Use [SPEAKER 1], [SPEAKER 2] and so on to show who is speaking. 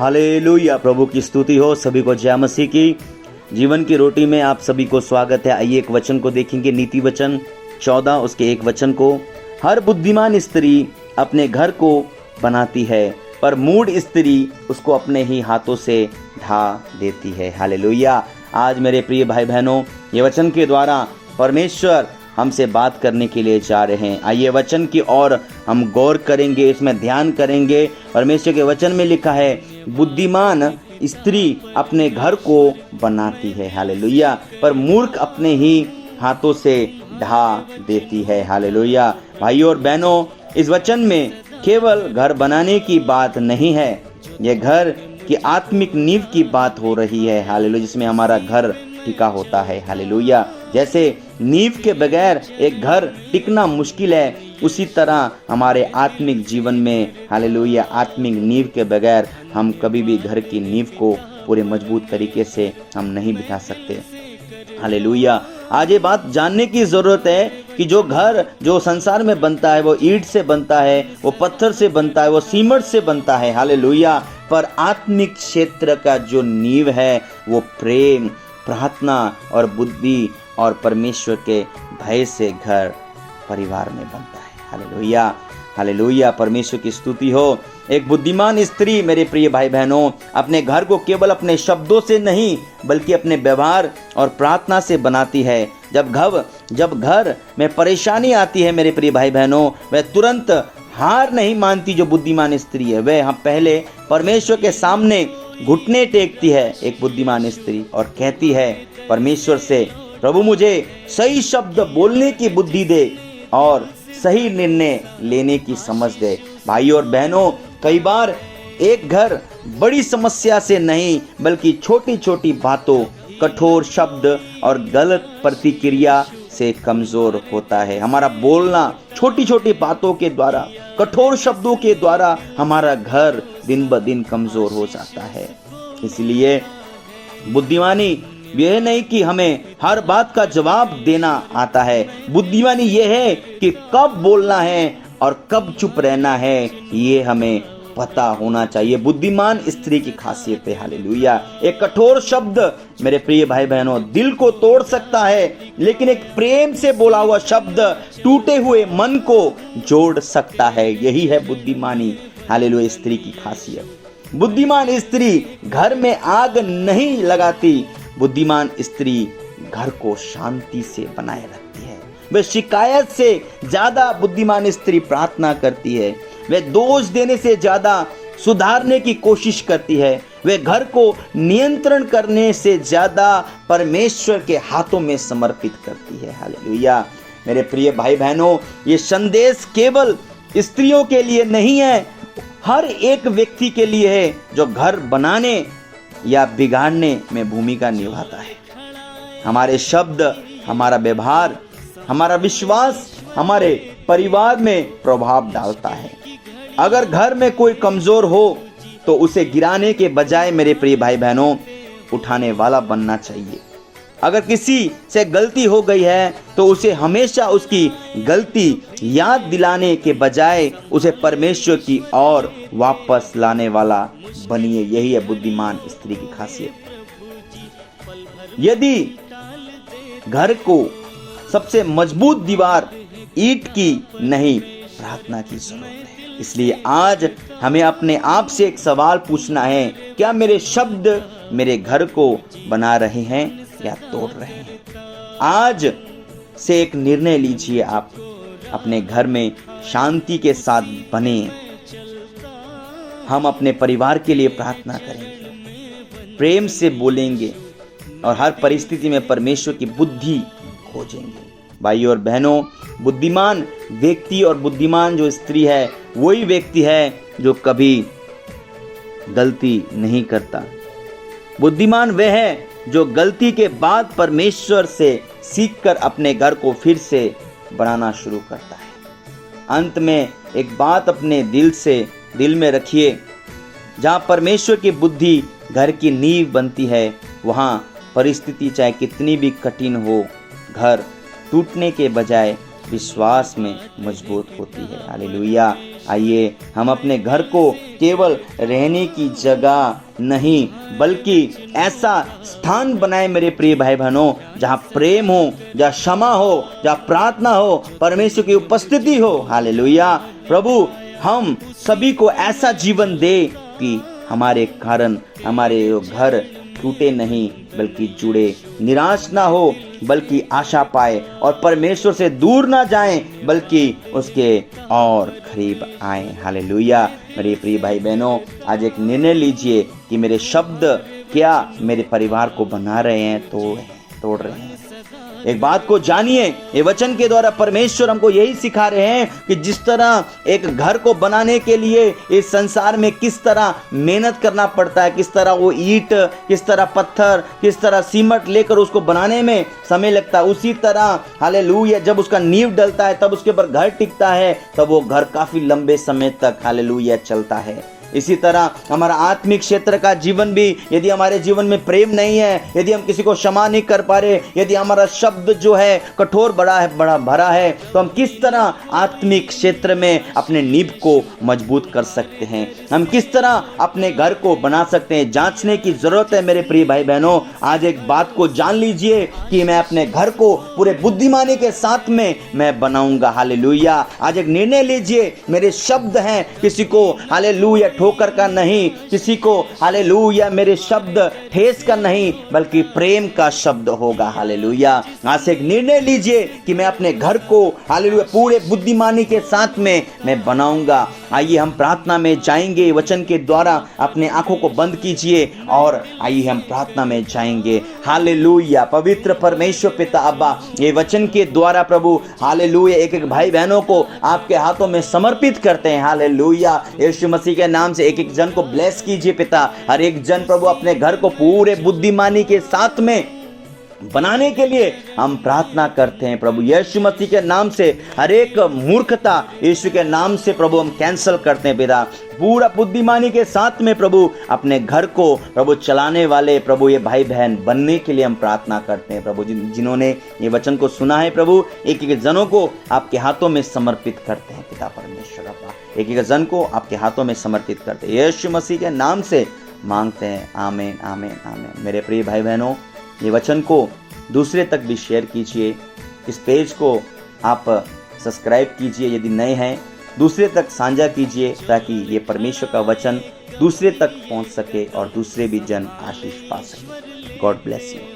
[SPEAKER 1] Hallelujah, प्रभु की स्तुति हो। सभी को जय मसीह की। जीवन की रोटी में आप सभी को स्वागत है। आइए एक वचन को देखेंगे, नीति वचन 14 उसके एक वचन को। हर बुद्धिमान स्त्री अपने घर को बनाती है, पर मूढ़ स्त्री उसको अपने ही हाथों से ढा देती है। हालेलुया। आज मेरे प्रिय भाई बहनों, ये वचन के द्वारा परमेश्वर हमसे बात करने के लिए जा रहे हैं। आइए वचन की ओर हम गौर करेंगे, इसमें ध्यान करेंगे। परमेश्वर के वचन में लिखा है, बुद्धिमान स्त्री अपने घर को बनाती है। हालेलुया। पर मूर्ख अपने ही हाथों से ढा देती है। हालेलुया। भाइयों और बहनों, इस वचन में केवल घर बनाने की बात नहीं है, यह घर की आत्मिक नींव की बात हो रही है। हालेलुया। जिसमें हमारा घर टिका होता है। हालेलुया। जैसे नींव के बगैर एक घर टिकना मुश्किल है, उसी तरह हमारे आत्मिक जीवन में हालेलुया आत्मिक नींव के बगैर हम कभी भी घर की नींव को पूरे मजबूत तरीके से हम नहीं बिठा सकते। हालेलुया। आज ये बात जानने की जरूरत है कि जो घर जो संसार में बनता है वो ईंट से बनता है, वो पत्थर से बनता है, वो सीमेंट से बनता है। हालेलुया। पर आत्मिक क्षेत्र का जो नींव है वो प्रेम, प्रार्थना और बुद्धि और परमेश्वर के भय से घर परिवार में बनता है। हालेलुया। हालेलुया। परमेश्वर की स्तुति हो। एक बुद्धिमान स्त्री मेरे प्रिय भाई बहनों अपने घर को केवल अपने शब्दों से नहीं बल्कि अपने व्यवहार और प्रार्थना से बनाती है। जब घर में परेशानी आती है मेरे प्रिय भाई बहनों, वह तुरंत हार नहीं मानती। जो बुद्धिमान स्त्री है वह पहले परमेश्वर के सामने घुटने टेकती है, एक बुद्धिमान स्त्री, और कहती है परमेश्वर से, प्रभु मुझे सही शब्द बोलने की बुद्धि दे और सही निर्णय लेने की समझ दे। भाइयों और बहनों, कई बार एक घर बड़ी समस्या से नहीं बल्कि छोटी छोटी बातों, कठोर शब्द और गलत प्रतिक्रिया से कमजोर होता है। हमारा बोलना छोटी छोटी बातों के द्वारा, कठोर शब्दों के द्वारा हमारा घर दिन ब दिन कमजोर हो जाता है। इसलिए बुद्धिमानी यह नहीं कि हमें हर बात का जवाब देना आता है, बुद्धिमानी यह है कि कब बोलना है और कब चुप रहना है, ये हमें पता होना चाहिए। बुद्धिमान स्त्री की खासियत है। हालेलुया। एक कठोर शब्द मेरे प्रिय भाई बहनों दिल को तोड़ सकता है, लेकिन एक प्रेम से बोला हुआ शब्द टूटे हुए मन को जोड़ सकता है। यही है बुद्धिमानी हालेलुया स्त्री की खासियत। बुद्धिमान स्त्री घर में आग नहीं लगाती, बुद्धिमान स्त्री घर को शांति से बनाए रखती है। वह शिकायत से ज्यादा बुद्धिमान स्त्री प्रार्थना करती है। वह दोष देने से ज्यादा सुधारने की कोशिश करती है। वह घर को नियंत्रण करने से ज्यादा परमेश्वर के हाथों में समर्पित करती है। हालेलुया। मेरे प्रिय भाई बहनों, ये संदेश केवल स्त्रियों के लिए नहीं है, हर एक व्यक्ति के लिए है जो घर बनाने या बिगाड़ने में भूमिका निभाता है। हमारे शब्द, हमारा व्यवहार, हमारा विश्वास हमारे परिवार में प्रभाव डालता है। अगर घर में कोई कमजोर हो तो उसे गिराने के बजाय मेरे प्रिय भाई बहनों उठाने वाला बनना चाहिए। अगर किसी से गलती हो गई है तो उसे हमेशा उसकी गलती याद दिलाने के बजाय उसे परमेश्वर की ओर वापस लाने वाला बनिए। यही है बुद्धिमान स्त्री की खासियत। यदि घर को सबसे मजबूत दीवार ईंट की नहीं, प्रार्थना की जरूरत है। इसलिए आज हमें अपने आप से एक सवाल पूछना है, क्या मेरे शब्द मेरे घर को बना रहे हैं या तोड़ रहे हैं? आज से एक निर्णय लीजिए, आप अपने घर में शांति के साथ बने। हम अपने परिवार के लिए प्रार्थना करेंगे, प्रेम से बोलेंगे और हर परिस्थिति में परमेश्वर की बुद्धि खोजेंगे। भाइयों और बहनों, बुद्धिमान व्यक्ति और बुद्धिमान जो स्त्री है वही व्यक्ति है जो कभी गलती नहीं करता। बुद्धिमान वह है जो गलती के बाद परमेश्वर से सीखकर अपने घर को फिर से बनाना शुरू करता है। अंत में एक बात अपने दिल में रखिए, जहाँ परमेश्वर की बुद्धि घर की नींव बनती है, वहाँ परिस्थिति चाहे कितनी भी कठिन हो, घर टूटने के बजाय विश्वास में मजबूत होती है। हालेलुया। आइए हम अपने घर को केवल रहने की जगह नहीं बल्कि ऐसा स्थान बनाए मेरे प्रिय भाई बहनों, जहाँ प्रेम हो, जहाँ क्षमा हो, जहाँ प्रार्थना हो, परमेश्वर की उपस्थिति हो। हालेलुया। प्रभु हम सभी को ऐसा जीवन दे कि हमारे कारण हमारे घर टूटे नहीं बल्कि जुड़े, निराश ना हो बल्कि आशा पाए, और परमेश्वर से दूर ना जाएं बल्कि उसके और करीब आए। हालेलुया। मेरे प्रिय भाई बहनों, आज एक निर्णय लीजिए कि मेरे शब्द क्या मेरे परिवार को बना रहे हैं, तोड़ रहे हैं। एक बात को जानिए, ये वचन के द्वारा परमेश्वर हमको यही सिखा रहे हैं कि जिस तरह एक घर को बनाने के लिए इस संसार में किस तरह मेहनत करना पड़ता है, किस तरह वो ईंट, किस तरह पत्थर, किस तरह सीमेंट लेकर उसको बनाने में समय लगता है, उसी तरह हालेलुया जब उसका नींव डलता है तब उसके ऊपर घर टिकता है, तब वो घर काफी लंबे समय तक हालेलुया चलता है। इसी तरह हमारा आत्मिक क्षेत्र का जीवन भी, यदि हमारे जीवन में प्रेम नहीं है, यदि हम किसी को क्षमा नहीं कर पा रहे, यदि हमारा शब्द जो है कठोर बड़ा भरा है, तो हम किस तरह आत्मिक क्षेत्र में अपने नींव को मजबूत कर सकते हैं, हम किस तरह अपने घर को बना सकते हैं। जांचने की जरूरत है मेरे प्रिय भाई बहनों। आज एक बात को जान लीजिए कि मैं अपने घर को पूरे बुद्धिमानी के साथ में मैं बनाऊंगा। हालेलुया। आज एक निर्णय लीजिए, मेरे शब्द हैं किसी को हालेलुया ठोकर का नहीं, किसी को हालेलुया मेरे शब्द ठेस का नहीं बल्कि प्रेम का शब्द होगा। हालेलुया। आज से एक निर्णय लीजिए कि मैं अपने घर को हालेलुया पूरे बुद्धिमानी के साथ में मैं बनाऊंगा। आइए हम प्रार्थना में जाएंगे, वचन के द्वारा अपने आंखों को बंद कीजिए और आइए हम प्रार्थना में जाएंगे। हालेलुया। पवित्र परमेश्वर पिता अब्बा, ये वचन के द्वारा प्रभु हालेलुया एक एक भाई बहनों को आपके हाथों में समर्पित करते हैं। हालेलुया। यीशु मसीह के नाम से एक एक जन को ब्लेस कीजिए पिता। हर एक जन प्रभु अपने घर को पूरे बुद्धिमानी के साथ में बनाने के लिए हम प्रार्थना करते हैं प्रभु। यीशु मसीह के नाम से हर एक मूर्खता यीशु के नाम से प्रभु हम कैंसिल करते हैं पिता। पूरा बुद्धिमानी के साथ में प्रभु अपने घर को प्रभु चलाने वाले प्रभु ये भाई बहन बनने के लिए हम प्रार्थना करते हैं प्रभु। जिन्होंने ये वचन को सुना है प्रभु, एक एक जनों को आपके हाथों में समर्पित करते हैं पिता परमेश्वर अब्बा। एक एक जन को आपके हाथों में समर्पित करते हैं, यीशु मसीह के नाम से मांगते हैं। आमीन आमीन आमीन। मेरे प्रिय भाई बहनों, ये वचन को दूसरे तक भी शेयर कीजिए। इस पेज को आप सब्सक्राइब कीजिए, यदि नए हैं दूसरे तक साझा कीजिए ताकि ये परमेश्वर का वचन दूसरे तक पहुंच सके और दूसरे भी जन आशीष पा सके। God bless you.